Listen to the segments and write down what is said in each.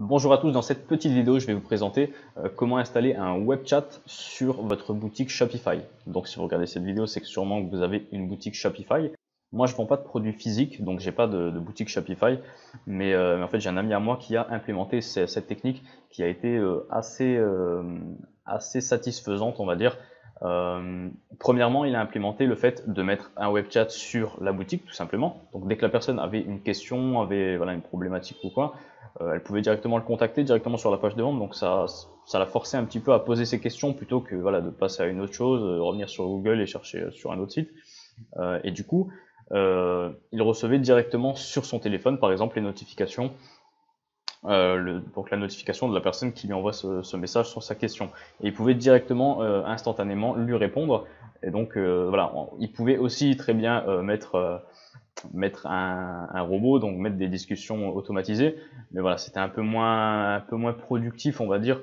Bonjour à tous, dans cette petite vidéo, je vais vous présenter comment installer un web chat sur votre boutique Shopify. Donc si vous regardez cette vidéo, c'est que sûrement que vous avez une boutique Shopify. Moi, je ne vends pas de produits physiques, donc j'ai pas de boutique Shopify, mais en fait, j'ai un ami à moi qui a implémenté cette technique qui a été assez satisfaisante, on va dire. Premièrement, il a implémenté le fait de mettre un web chat sur la boutique, tout simplement. Donc dès que la personne avait une question, avait une problématique ou quoi, elle pouvait directement le contacter directement sur la page de vente, donc ça l'a forcé un petit peu à poser ses questions plutôt que de passer à une autre chose, revenir sur Google et chercher sur un autre site. Et du coup, il recevait directement sur son téléphone, par exemple, les notifications, donc la notification de la personne qui lui envoie ce message sur sa question. Et il pouvait directement, instantanément lui répondre. Et donc il pouvait aussi très bien mettre un robot, donc mettre des discussions automatisées, mais voilà, c'était un peu moins productif, on va dire,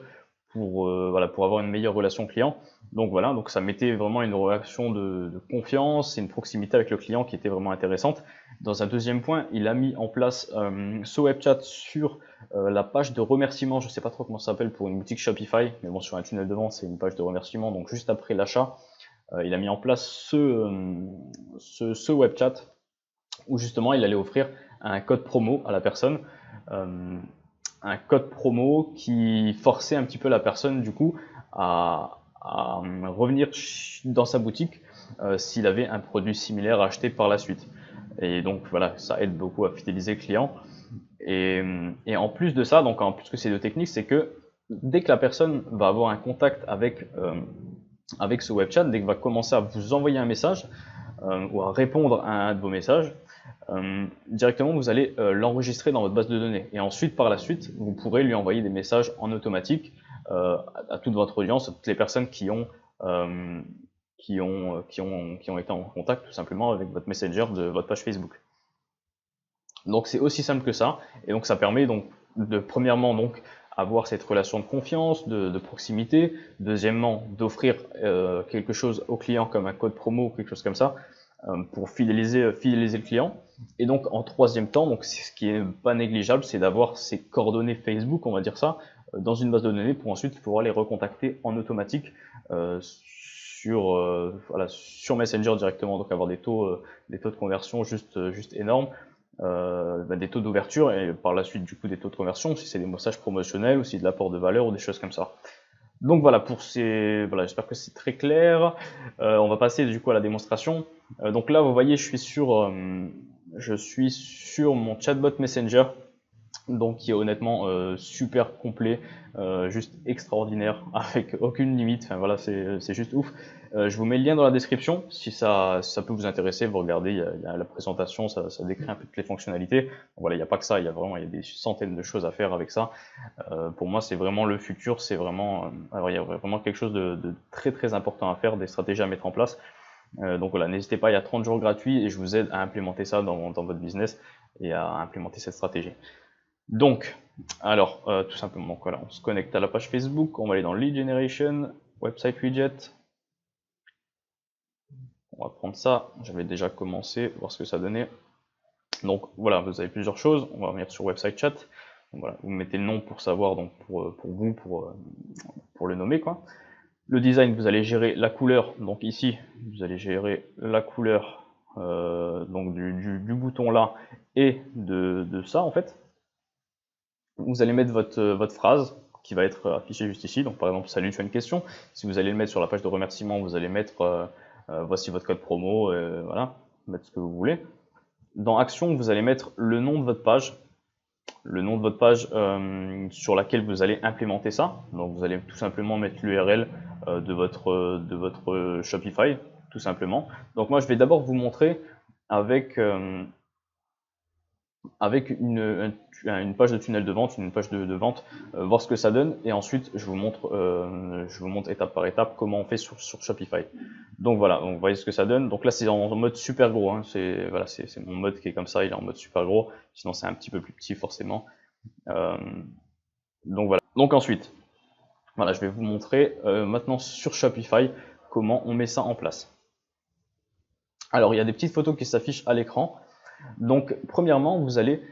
pour avoir une meilleure relation client. Donc voilà, donc ça mettait vraiment une relation de confiance et une proximité avec le client qui était vraiment intéressante. Dans un deuxième point, il a mis en place ce web chat sur la page de remerciement. Je sais pas trop comment ça s'appelle pour une boutique Shopify, mais bon, sur un tunnel de vente, c'est une page de remerciement, donc juste après l'achat, il a mis en place ce web chat où justement il allait offrir un code promo à la personne, un code promo qui forçait un petit peu la personne du coup à revenir dans sa boutique s'il avait un produit similaire à acheter par la suite. Et donc voilà, ça aide beaucoup à fidéliser le client. Et en plus de ça, donc en plus que ces deux techniques, c'est que dès que la personne va avoir un contact avec ce web chat, dès qu'elle va commencer à vous envoyer un message ou à répondre à un de vos messages, directement vous allez l'enregistrer dans votre base de données, et ensuite par la suite vous pourrez lui envoyer des messages en automatique à toute votre audience, à toutes les personnes qui ont été en contact tout simplement avec votre messenger de votre page Facebook. Donc c'est aussi simple que ça, et donc ça permet donc de premièrement donc avoir cette relation de confiance, de proximité, deuxièmement d'offrir quelque chose au client comme un code promo ou quelque chose comme ça, pour fidéliser le client. Et donc en troisième temps, donc ce qui est pas négligeable, c'est d'avoir ces coordonnées Facebook, on va dire ça, dans une base de données pour ensuite pouvoir les recontacter en automatique sur Messenger directement, donc avoir des taux de conversion juste énormes, des taux d'ouverture et par la suite du coup des taux de conversion si c'est des messages promotionnels ou si c'est de l'apport de valeur ou des choses comme ça. Donc voilà, j'espère que c'est très clair. On va passer du coup à la démonstration. Donc là, vous voyez, je suis sur mon chatbot Messenger, donc qui est honnêtement super complet, juste extraordinaire, avec aucune limite. Enfin voilà, c'est juste ouf. Je vous mets le lien dans la description si ça peut vous intéresser. Vous regardez, il y a la présentation, ça décrit un peu toutes les fonctionnalités. Donc voilà, il n'y a pas que ça, il y a des centaines de choses à faire avec ça. Pour moi, c'est vraiment le futur. C'est vraiment, alors il y a vraiment quelque chose de très très important à faire, des stratégies à mettre en place. Donc voilà, n'hésitez pas, il y a 30 jours gratuits et je vous aide à implémenter ça dans votre business et à implémenter cette stratégie. Donc, alors, tout simplement, donc voilà, on se connecte à la page Facebook, on va aller dans Lead Generation, Website Widget. On va prendre ça, j'avais déjà commencé, voir ce que ça donnait. Donc voilà, vous avez plusieurs choses, on va revenir sur Website Chat. Donc, voilà, vous mettez le nom pour savoir, donc pour le nommer, quoi. Le design, vous allez gérer la couleur, donc ici, vous allez gérer la couleur donc du bouton là et de ça en fait. Vous allez mettre votre phrase qui va être affichée juste ici. Donc par exemple, salut, tu as une question. Si vous allez le mettre sur la page de remerciement, vous allez mettre voici votre code promo, voilà, mettre ce que vous voulez. Dans action, vous allez mettre le nom de votre page, sur laquelle vous allez implémenter ça. Donc vous allez tout simplement mettre l'URL de votre Shopify, tout simplement. Donc moi, je vais d'abord vous montrer avec une page de tunnel de vente, une page de vente, voir ce que ça donne, et ensuite je vous montre étape par étape comment on fait sur Shopify. Donc voilà, donc vous voyez ce que ça donne. Donc là c'est en mode super gros, hein. C'est mon mode qui est comme ça, il est en mode super gros, sinon c'est un petit peu plus petit forcément. Donc voilà. Donc ensuite, voilà, je vais vous montrer maintenant sur Shopify comment on met ça en place. Alors il y a des petites photos qui s'affichent à l'écran. Donc premièrement, vous allez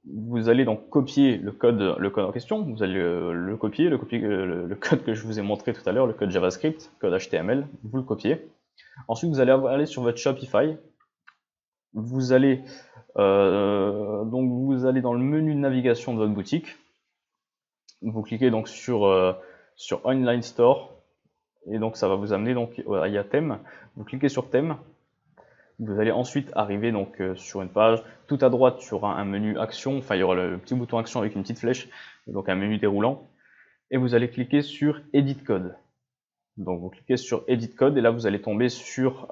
vous allez donc copier le code en question, vous allez le copier, le code que je vous ai montré tout à l'heure, le code JavaScript, code HTML, vous le copiez. Ensuite, vous allez aller sur votre Shopify, vous allez vous allez dans le menu de navigation de votre boutique, vous cliquez donc sur Online Store, et donc ça va vous amener donc à thème. Vous cliquez sur thème. Vous allez ensuite arriver donc sur une page. Tout à droite, il y aura un menu action. Enfin, il y aura le petit bouton action avec une petite flèche, donc un menu déroulant. Et vous allez cliquer sur Edit Code. Donc vous cliquez sur Edit Code et là vous allez tomber sur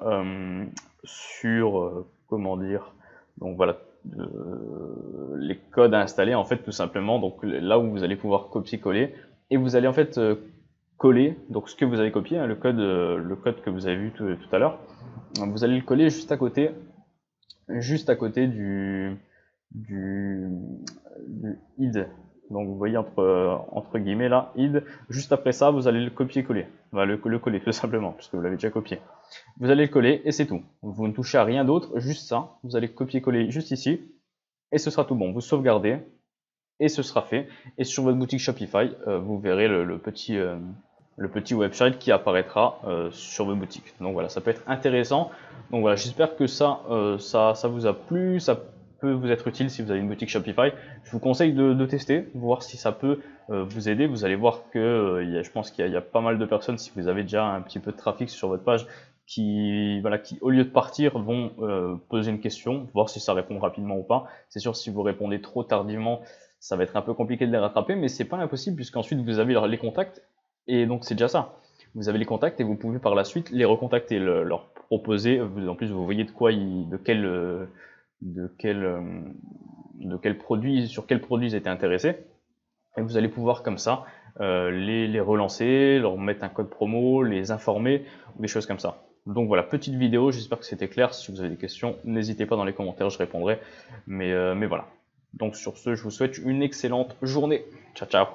comment dire. Donc voilà, les codes à installer en fait tout simplement. Donc là où vous allez pouvoir copier-coller et vous allez en fait coller donc ce que vous avez copié, hein, le code que vous avez vu tout à l'heure. Vous allez le coller juste à côté du id. Donc vous voyez entre guillemets là, id. Juste après ça, vous allez le copier-coller. Enfin, le coller tout simplement, puisque vous l'avez déjà copié. Vous allez le coller et c'est tout. Vous ne touchez à rien d'autre, juste ça. Vous allez copier-coller juste ici et ce sera tout bon. Vous sauvegardez et ce sera fait. Et sur votre boutique Shopify, vous verrez le petit website qui apparaîtra sur votre boutique. Donc voilà, ça peut être intéressant. Donc voilà, j'espère que ça vous a plu, ça peut vous être utile si vous avez une boutique Shopify. Je vous conseille de tester, voir si ça peut vous aider. Vous allez voir que je pense qu'il y a pas mal de personnes, si vous avez déjà un petit peu de trafic sur votre page, qui au lieu de partir vont poser une question, voir si ça répond rapidement ou pas. C'est sûr, si vous répondez trop tardivement, ça va être un peu compliqué de les rattraper, mais c'est pas impossible puisqu'ensuite vous avez les contacts et donc c'est déjà ça. Vous avez les contacts et vous pouvez par la suite les recontacter, leur proposer. En plus, vous voyez de quel produit, sur quel produit ils étaient intéressés. Et vous allez pouvoir comme ça les relancer, leur mettre un code promo, les informer, des choses comme ça. Donc voilà, petite vidéo, j'espère que c'était clair. Si vous avez des questions, n'hésitez pas dans les commentaires, je répondrai. Mais voilà. Donc sur ce, je vous souhaite une excellente journée. Ciao, ciao.